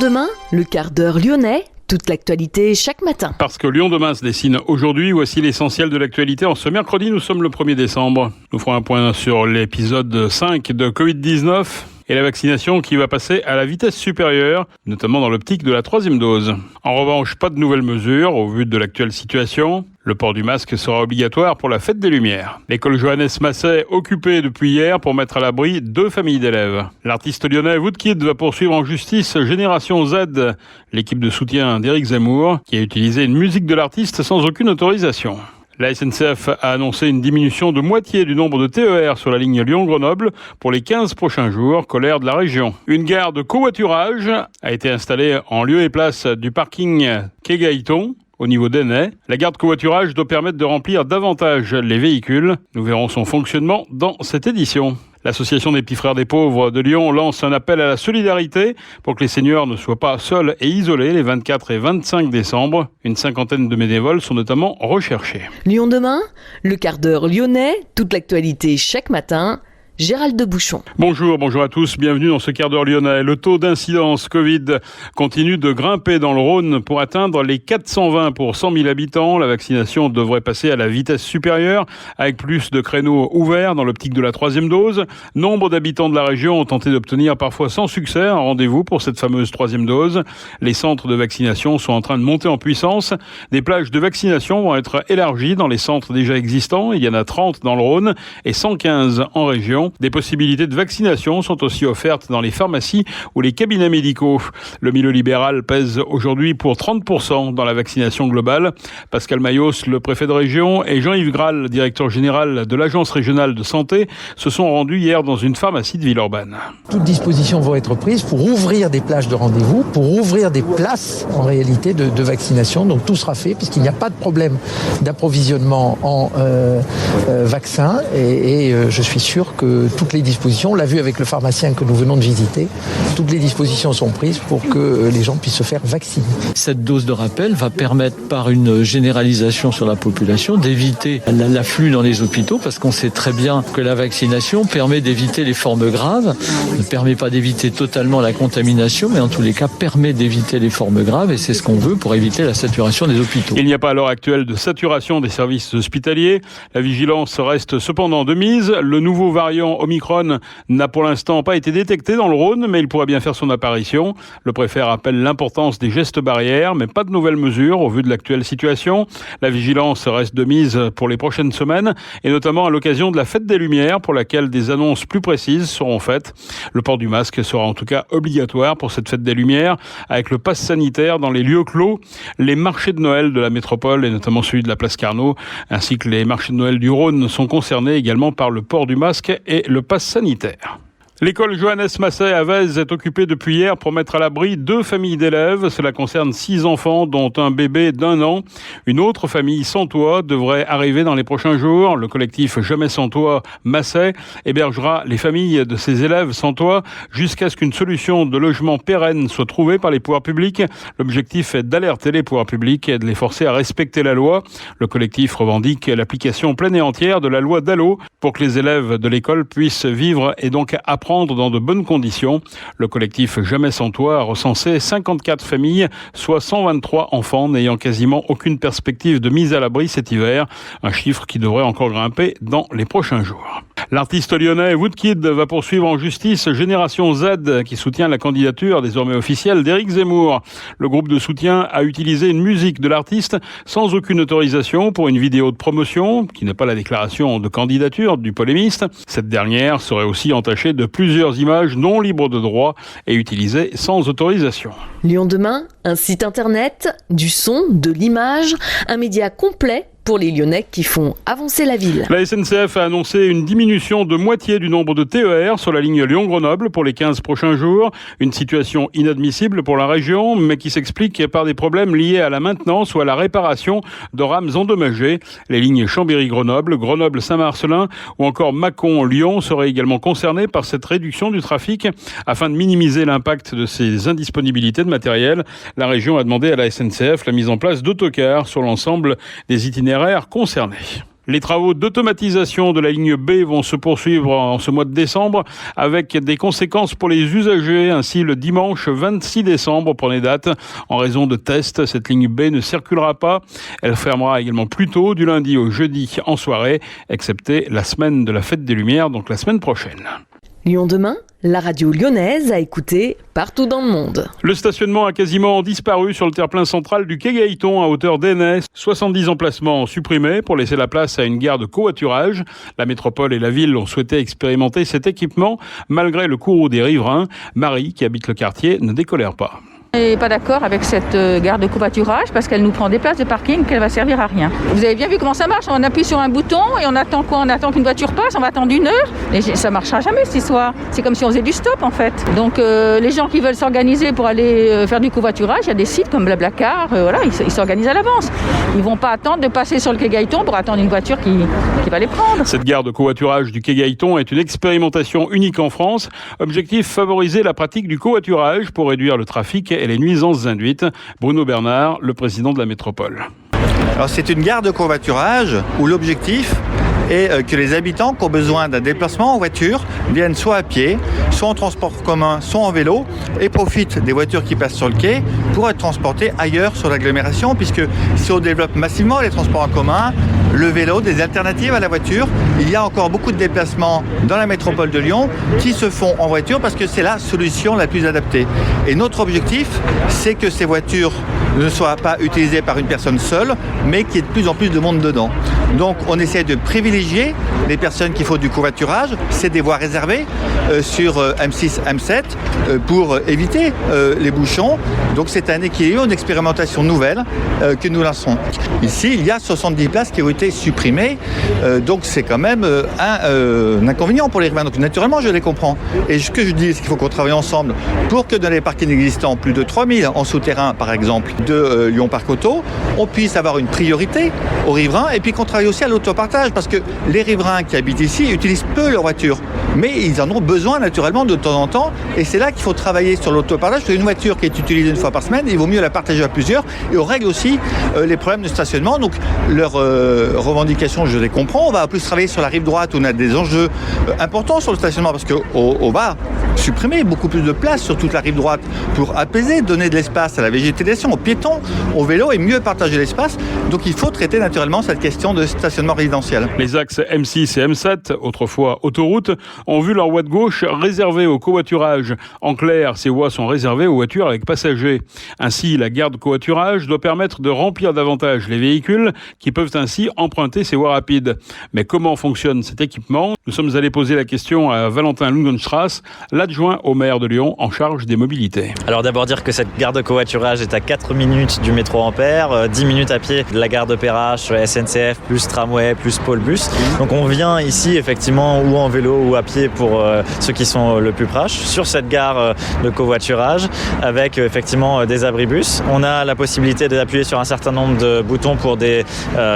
demain, le quart d'heure lyonnais, toute l'actualité chaque matin. Parce que Lyon demain se dessine aujourd'hui, voici l'essentiel de l'actualité. En ce mercredi, nous sommes le 1er décembre. Nous ferons un point sur l'épisode 5 de Covid-19 et la vaccination qui va passer à la vitesse supérieure, notamment dans l'optique de la 3e dose. En revanche, pas de nouvelles mesures au vu de l'actuelle situation. Le port du masque sera obligatoire pour la fête des Lumières. L'école Johannes Masset occupée depuis hier pour mettre à l'abri 2 familles d'élèves. L'artiste lyonnais Woodkid va poursuivre en justice Génération Z, l'équipe de soutien d'Éric Zemmour, qui a utilisé une musique de l'artiste sans aucune autorisation. La SNCF a annoncé une diminution de moitié du nombre de TER sur la ligne Lyon-Grenoble pour les 15 prochains jours, colère de la région. Une gare de covoiturage a été installée en lieu et place du parking Quai Gailleton, au niveau d'Ainay. La gare de covoiturage doit permettre de remplir davantage les véhicules. Nous verrons son fonctionnement dans cette édition. L'Association des Petits Frères des Pauvres de Lyon lance un appel à la solidarité pour que les seniors ne soient pas seuls et isolés les 24 et 25 décembre. Une cinquantaine de bénévoles sont notamment recherchés. Lyon demain, le quart d'heure lyonnais, toute l'actualité chaque matin. Gérald de Bouchon. Bonjour à tous, bienvenue dans ce quart d'heure lyonnais. Le taux d'incidence Covid continue de grimper dans le Rhône pour atteindre les 420 pour 100 000 habitants. La vaccination devrait passer à la vitesse supérieure avec plus de créneaux ouverts dans l'optique de la 3e dose. Nombre d'habitants de la région ont tenté d'obtenir parfois sans succès un rendez-vous pour cette fameuse 3e dose. Les centres de vaccination sont en train de monter en puissance. Des plages de vaccination vont être élargies dans les centres déjà existants. Il y en a 30 dans le Rhône et 115 en région. Des possibilités de vaccination sont aussi offertes dans les pharmacies ou les cabinets médicaux. Le milieu libéral pèse aujourd'hui pour 30% dans la vaccination globale. Pascal Mayos, le préfet de région, et Jean-Yves Graal, directeur général de l'Agence régionale de santé, se sont rendus hier dans une pharmacie de Villeurbanne. Toutes dispositions vont être prises pour ouvrir des plages de rendez-vous, pour ouvrir des places en réalité de vaccination. Donc tout sera fait puisqu'il n'y a pas de problème d'approvisionnement en vaccins et je suis sûr que toutes les dispositions, on l'a vu avec le pharmacien que nous venons de visiter, toutes les dispositions sont prises pour que les gens puissent se faire vacciner. Cette dose de rappel va permettre par une généralisation sur la population d'éviter l'afflux dans les hôpitaux parce qu'on sait très bien que la vaccination permet d'éviter les formes graves, ne permet pas d'éviter totalement la contamination, mais en tous les cas permet d'éviter les formes graves et c'est ce qu'on veut pour éviter la saturation des hôpitaux. Il n'y a pas à l'heure actuelle de saturation des services hospitaliers. La vigilance reste cependant de mise. Le nouveau variant Omicron n'a pour l'instant pas été détecté dans le Rhône, mais il pourrait bien faire son apparition. Le préfet rappelle l'importance des gestes barrières, mais pas de nouvelles mesures au vu de l'actuelle situation. La vigilance reste de mise pour les prochaines semaines, et notamment à l'occasion de la fête des Lumières, pour laquelle des annonces plus précises seront faites. Le port du masque sera en tout cas obligatoire pour cette fête des Lumières, avec le pass sanitaire dans les lieux clos, les marchés de Noël de la métropole, et notamment celui de la place Carnot, ainsi que les marchés de Noël du Rhône sont concernés également par le port du masque et le pass sanitaire. L'école Johannes Masset à Vèze est occupée depuis hier pour mettre à l'abri 2 familles d'élèves. Cela concerne 6 enfants, dont un bébé d'1 an. Une autre famille sans toit devrait arriver dans les prochains jours. Le collectif Jamais sans toit Masset hébergera les familles de ces élèves sans toit jusqu'à ce qu'une solution de logement pérenne soit trouvée par les pouvoirs publics. L'objectif est d'alerter les pouvoirs publics et de les forcer à respecter la loi. Le collectif revendique l'application pleine et entière de la loi DALLO pour que les élèves de l'école puissent vivre et donc apprendre dans de bonnes conditions. Le collectif Jamais sans toit a recensé 54 familles, soit 123 enfants n'ayant quasiment aucune perspective de mise à l'abri cet hiver, un chiffre qui devrait encore grimper dans les prochains jours. L'artiste lyonnais Woodkid va poursuivre en justice Génération Z qui soutient la candidature désormais officielle d'Éric Zemmour. Le groupe de soutien a utilisé une musique de l'artiste sans aucune autorisation pour une vidéo de promotion qui n'est pas la déclaration de candidature du polémiste. Cette dernière serait aussi entachée de plusieurs images non libres de droit et utilisées sans autorisation. Lyon demain, un site internet, du son, de l'image, un média complet pour les Lyonnais qui font avancer la ville. La SNCF a annoncé une diminution de moitié du nombre de TER sur la ligne Lyon-Grenoble pour les 15 prochains jours. Une situation inadmissible pour la région, mais qui s'explique par des problèmes liés à la maintenance ou à la réparation de rames endommagées. Les lignes Chambéry-Grenoble, Grenoble-Saint-Marcelin ou encore Mâcon-Lyon seraient également concernées par cette réduction du trafic. Afin de minimiser l'impact de ces indisponibilités de matériel, la région a demandé à la SNCF la mise en place d'autocars sur l'ensemble des itinéraires concernés. Les travaux d'automatisation de la ligne B vont se poursuivre en ce mois de décembre avec des conséquences pour les usagers. Ainsi, le dimanche 26 décembre, prenez date, en raison de tests, cette ligne B ne circulera pas. Elle fermera également plus tôt, du lundi au jeudi en soirée, excepté la semaine de la Fête des Lumières, donc la semaine prochaine. Lyon demain, la radio lyonnaise à écouter partout dans le monde. Le stationnement a quasiment disparu sur le terre-plein central du quai Gaëton à hauteur d'Enès. 70 emplacements supprimés pour laisser la place à une gare de covoiturage. La métropole et la ville ont souhaité expérimenter cet équipement malgré le courroux des riverains. Marie, qui habite le quartier, ne décolère pas. On n'est pas d'accord avec cette gare de covoiturage parce qu'elle nous prend des places de parking qu'elle va servir à rien. Vous avez bien vu comment ça marche, on appuie sur un bouton et on attend quoi? On attend qu'une voiture passe, on va attendre 1 heure et ça marchera jamais cette histoire. C'est comme si on faisait du stop en fait. Donc les gens qui veulent s'organiser pour aller faire du covoiturage, il y a des sites comme Blablacar, voilà, ils s'organisent à l'avance. Ils vont pas attendre de passer sur le quai Gaëton pour attendre une voiture qui va les prendre. Cette gare de covoiturage du quai Gaëton est une expérimentation unique en France. Objectif, favoriser la pratique du covoiturage pour réduire le trafic et les nuisances induites. Bruno Bernard, le président de la métropole. Alors c'est une gare de covoiturage où l'objectif est que les habitants qui ont besoin d'un déplacement en voiture viennent soit à pied, soit en transport commun, soit en vélo et profitent des voitures qui passent sur le quai pour être transportés ailleurs sur l'agglomération, puisque si on développe massivement les transports en commun, le vélo, des alternatives à la voiture, il y a encore beaucoup de déplacements dans la métropole de Lyon qui se font en voiture parce que c'est la solution la plus adaptée. Et notre objectif, c'est que ces voitures ne soient pas utilisées par une personne seule, mais qu'il y ait de plus en plus de monde dedans. Donc on essaie de privilégier les personnes qui font du covoiturage, c'est des voies réservées sur M6, M7 pour éviter les bouchons. Donc c'est un équilibre, une expérimentation nouvelle que nous lançons. Ici, il y a 70 places qui ont été supprimées, donc c'est quand même un inconvénient pour les riverains. Donc naturellement, je les comprends. Et ce que je dis, c'est qu'il faut qu'on travaille ensemble pour que dans les parkings existants, plus de 3000 en souterrain par exemple, de Lyon Parc Auto, on puisse avoir une priorité aux riverains et puis qu'on travaille aussi à l'autopartage parce que les riverains qui habitent ici utilisent peu leur voiture, mais ils en ont besoin naturellement de temps en temps et c'est là qu'il faut travailler sur l'autopartage. Parce qu'une voiture qui est utilisée une fois par semaine, il vaut mieux la partager à plusieurs et on règle aussi les problèmes de stationnement. Donc leurs revendications, je les comprends. On va en plus travailler sur la rive droite où on a des enjeux importants sur le stationnement parce qu'on va supprimer beaucoup plus de place sur toute la rive droite pour apaiser, donner de l'espace à la végétation, aux piétons, aux vélos et mieux partager l'espace. Donc il faut traiter naturellement cette question de stationnement résidentiel. Les axes M6 et M7, autrefois autoroute, ont vu leur voie de gauche réservée au covoiturage. En clair, ces voies sont réservées aux voitures avec passagers. Ainsi, la gare de covoiturage doit permettre de remplir davantage les véhicules qui peuvent ainsi emprunter ces voies rapides. Mais comment fonctionne cet équipement? Nous sommes allés poser la question à Valentin Lungenstrass, l'adjoint au maire de Lyon en charge des mobilités. Alors d'abord dire que cette gare de covoiturage est à 4 minutes du métro Ampère, 10 minutes à pied de la gare de Perrache, SNCF, plus tramway, plus pôle bus. Donc on vient ici effectivement ou en vélo ou à pied pour ceux qui sont le plus proches, sur cette gare de covoiturage avec effectivement des abribus. On a la possibilité d'appuyer sur un certain nombre de boutons pour des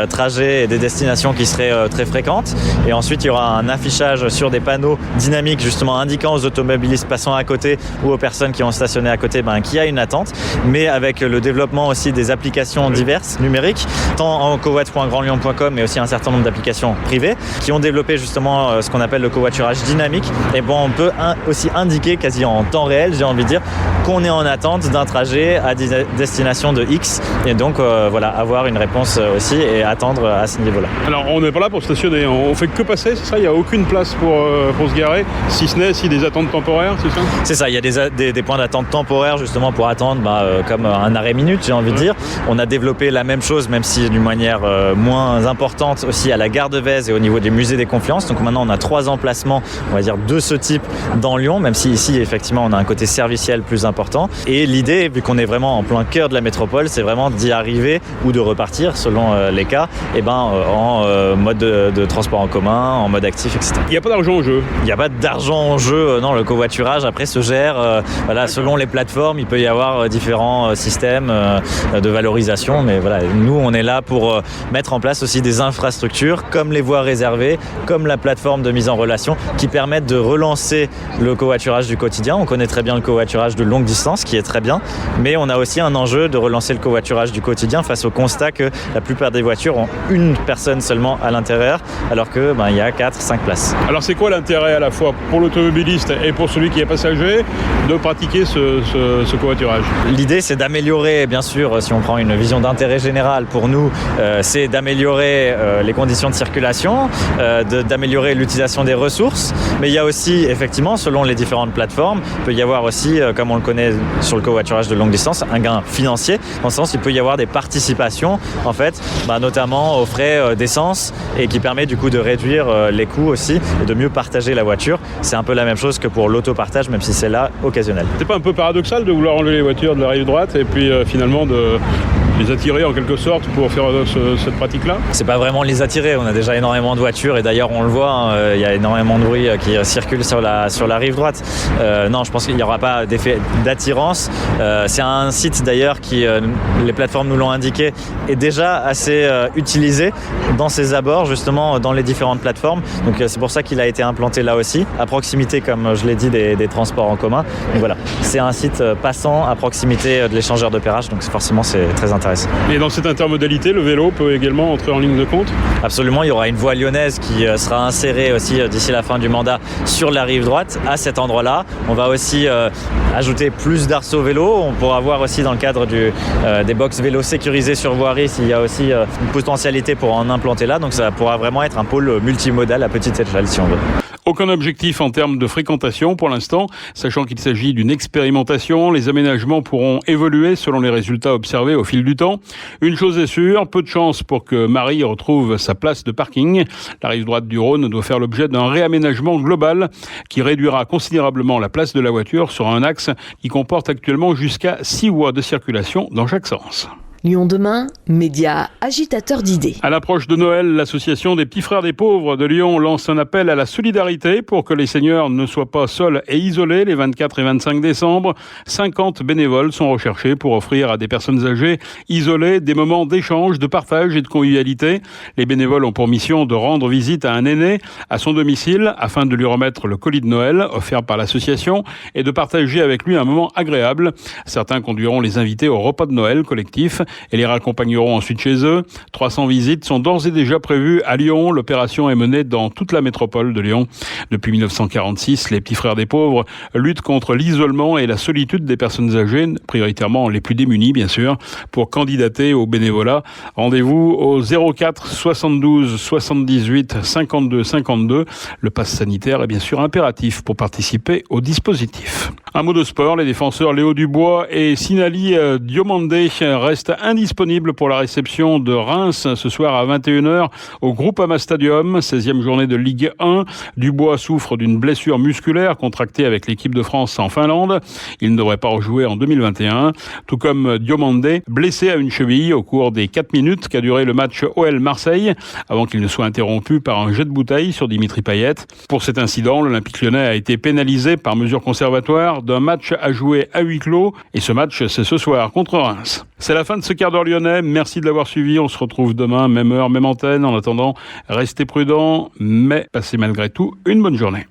trajets et des destinations qui seraient très fréquentes. Et ensuite il y aura un affichage sur des panneaux dynamiques justement indiquant aux automobilistes passant à côté ou aux personnes qui ont stationné à côté qu'il y a une attente, mais avec le développement aussi des applications diverses numériques, tant en covoit.grandlyon.com mais aussi un certain nombre d'applications privées qui ont développé justement ce qu'on appelle le covoiturage dynamique. Et bon, on peut aussi indiquer quasi en temps réel, j'ai envie de dire, qu'on est en attente d'un trajet à destination de X et donc voilà, avoir une réponse aussi et attendre à ce niveau-là. Alors on n'est pas là pour stationner, on fait que passer, c'est ça? Il n'y a aucune place pour se garer, si ce n'est des attentes temporaires, c'est ça? C'est ça, il y a des points d'attente temporaires justement pour attendre comme un arrêt minute, j'ai envie de dire. On a développé la même chose, même si d'une manière moins importante aussi à la gare de Vèze et au niveau des musées des Confluences. Donc maintenant on a 3 emplacements, on va dire, de ce type dans Lyon, même si ici effectivement on a un côté serviciel plus important. Et l'idée, vu qu'on est vraiment en plein cœur de la métropole, c'est vraiment d'y arriver ou de repartir selon les cas, en mode de transport en commun, en mode actif, etc. Il n'y a pas d'argent en jeu? Il n'y a pas d'argent en jeu, non, le covoiturage après se gère selon les plateformes. Il peut y avoir différents systèmes de valorisation, mais voilà, nous on est là pour mettre en place aussi des infrastructures comme les voies réservées, comme la plateforme de mise en relation qui permettent de relancer le covoiturage du quotidien. On connaît très bien le covoiturage de longue distance qui est très bien, mais on a aussi un enjeu de relancer le covoiturage du quotidien face au constat que la plupart des voitures ont une personne seulement à l'intérieur, alors que il y a 4-5 places. Alors c'est quoi l'intérêt à la fois pour l'automobiliste et pour celui qui est passager de pratiquer ce covoiturage? L'idée c'est d'améliorer, bien sûr, si on prend une vision d'intérêt général pour nous, c'est d'améliorer les conditions de circulation, d'améliorer l'utilisation des ressources, mais il y a aussi effectivement selon les différentes plateformes, il peut y avoir aussi, comme on le connaît sur le covoiturage de longue distance, un gain financier, dans le sens il peut y avoir des participations en fait, notamment aux frais d'essence, et qui permet du coup de réduire les coûts aussi et de mieux partager la voiture. C'est un peu la même chose que pour l'autopartage, même si c'est là occasionnel. C'est pas un peu paradoxal de vouloir enlever les voitures de la rive droite et puis finalement de les attirer en quelque sorte pour faire cette pratique-là? C'est pas vraiment les attirer, on a déjà énormément de voitures et d'ailleurs on le voit, il y a énormément de bruit qui circule sur la rive droite. Non, je pense qu'il n'y aura pas d'effet d'attirance. C'est un site d'ailleurs qui, les plateformes nous l'ont indiqué, est déjà assez utilisé dans ses abords, justement dans les différentes plateformes. Donc c'est pour ça qu'il a été implanté là aussi, à proximité, comme je l'ai dit, des transports en commun. Donc voilà, c'est un site passant à proximité de l'échangeur de péage, donc forcément c'est très intéressant. Et dans cette intermodalité, le vélo peut également entrer en ligne de compte? Absolument, il y aura une voie lyonnaise qui sera insérée aussi d'ici la fin du mandat sur la rive droite, à cet endroit-là. On va aussi ajouter plus d'arceaux vélo. On pourra voir aussi dans le cadre des box vélos sécurisés sur voirie s'il y a aussi une potentialité pour en implanter là. Donc ça pourra vraiment être un pôle multimodal à petite échelle si on veut. Aucun objectif en termes de fréquentation pour l'instant, sachant qu'il s'agit d'une expérimentation. Les aménagements pourront évoluer selon les résultats observés au fil du temps. Une chose est sûre, peu de chance pour que Marie retrouve sa place de parking. La rive droite du Rhône doit faire l'objet d'un réaménagement global qui réduira considérablement la place de la voiture sur un axe qui comporte actuellement jusqu'à 6 voies de circulation dans chaque sens. Lyon demain, média agitateur d'idées. À l'approche de Noël, l'association des petits frères des pauvres de Lyon lance un appel à la solidarité pour que les seniors ne soient pas seuls et isolés les 24 et 25 décembre. 50 bénévoles sont recherchés pour offrir à des personnes âgées isolées des moments d'échange, de partage et de convivialité. Les bénévoles ont pour mission de rendre visite à un aîné à son domicile afin de lui remettre le colis de Noël offert par l'association et de partager avec lui un moment agréable. Certains conduiront les invités au repas de Noël collectif et les raccompagneront ensuite chez eux. 300 visites sont d'ores et déjà prévues à Lyon. L'opération est menée dans toute la métropole de Lyon. Depuis 1946, les petits frères des pauvres luttent contre l'isolement et la solitude des personnes âgées, prioritairement les plus démunies bien sûr. Pour candidater au bénévolat, rendez-vous au 04 72 78 52 52. Le pass sanitaire est bien sûr impératif pour participer au dispositif. Un mot de sport, les défenseurs Léo Dubois et Sinali Diomandé restent indisponibles pour la réception de Reims ce soir à 21h au Groupama Stadium, 16e journée de Ligue 1. Dubois souffre d'une blessure musculaire contractée avec l'équipe de France en Finlande. Il ne devrait pas rejouer en 2021, tout comme Diomandé, blessé à une cheville au cours des 4 minutes qu'a duré le match OL Marseille, avant qu'il ne soit interrompu par un jet de bouteille sur Dimitri Payet. Pour cet incident, l'Olympique Lyonnais a été pénalisé par mesure conservatoire d'un match à jouer à huis clos, et ce match c'est ce soir contre Reims. C'est la fin de ce quart d'heure lyonnais. Merci de l'avoir suivi. On se retrouve demain, même heure, même antenne. En attendant, restez prudents, mais passez malgré tout une bonne journée.